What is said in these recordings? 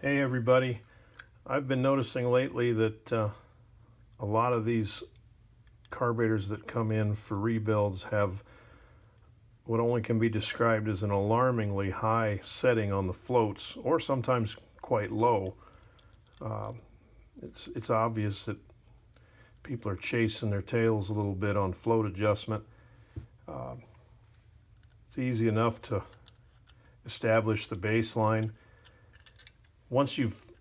Hey everybody, I've been noticing lately that a lot of these carburetors that come in for rebuilds have what only can be described as an alarmingly high setting on the floats, or sometimes quite low. It's obvious that people are chasing their tails a little bit on float adjustment. It's easy enough to establish the baseline. Once you've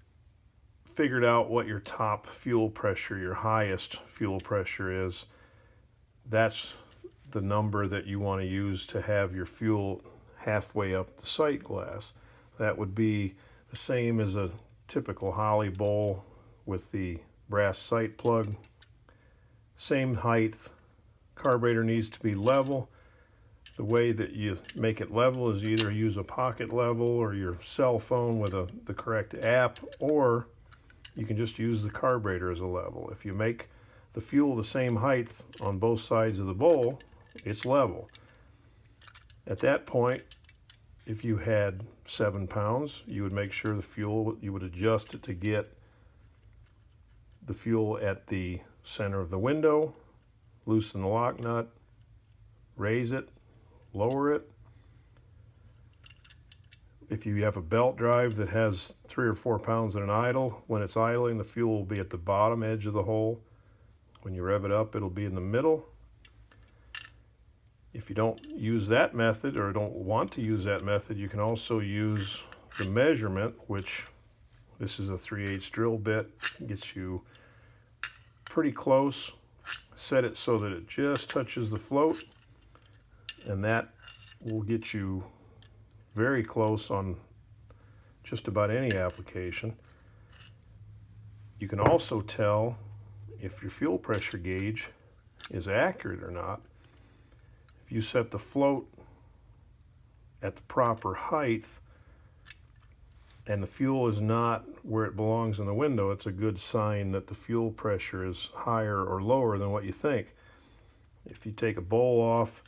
figured out what your top fuel pressure, your highest fuel pressure is, that's the number that you want to use to have your fuel halfway up the sight glass. That would be the same as a typical Holly bowl with the brass sight plug. Same height. Carburetor needs to be level. The way that you make it level is either use a pocket level or your cell phone with the correct app, or you can just use the carburetor as a level. If you make the fuel the same height on both sides of the bowl, it's level. At that point, if you had 7 pounds, you would make sure the fuel, you would adjust it to get the fuel at the center of the window, loosen the lock nut, raise it, lower it. If you have a belt drive that has 3 or 4 pounds in an idle, when it's idling, the fuel will be at the bottom edge of the hole. When you rev it up, it'll be in the middle. If you don't use that method, or don't want to use that method, you can also use the measurement, which this is a 3/8 drill bit. Gets you pretty close. Set it so that it just touches the float, and that will get you very close on just about any application. You can also tell if your fuel pressure gauge is accurate or not. If you set the float at the proper height and the fuel is not where it belongs in the window, it's a good sign that the fuel pressure is higher or lower than what you think. If you take a bowl off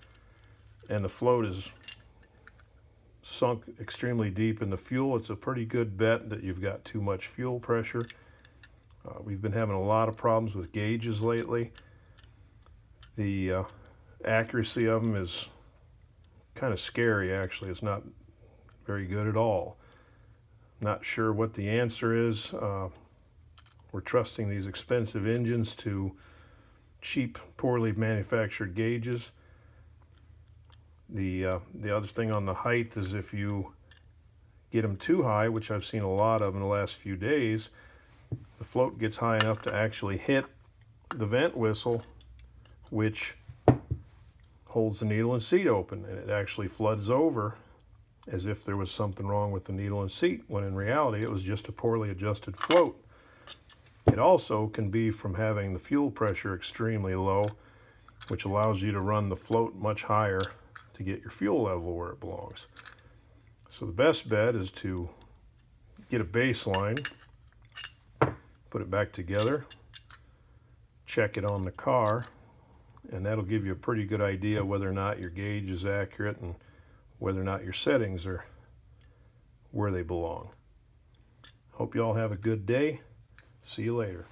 and the float is sunk extremely deep in the fuel, it's a pretty good bet that you've got too much fuel pressure. We've been having a lot of problems with gauges lately. The accuracy of them is kind of scary, actually. It's not very good at all. Not sure what the answer is. We're trusting these expensive engines to cheap, poorly manufactured gauges. The other thing on the height is if you get them too high, which I've seen a lot of in the last few days, the float gets high enough to actually hit the vent whistle, which holds the needle and seat open, and it actually floods over as if there was something wrong with the needle and seat, when in reality it was just a poorly adjusted float. It also can be from having the fuel pressure extremely low, which allows you to run the float much higher to get your fuel level where it belongs. So the best bet is to get a baseline, put it back together, check it on the car, and that'll give you a pretty good idea whether or not your gauge is accurate and whether or not your settings are where they belong. Hope you all have a good day. See you later.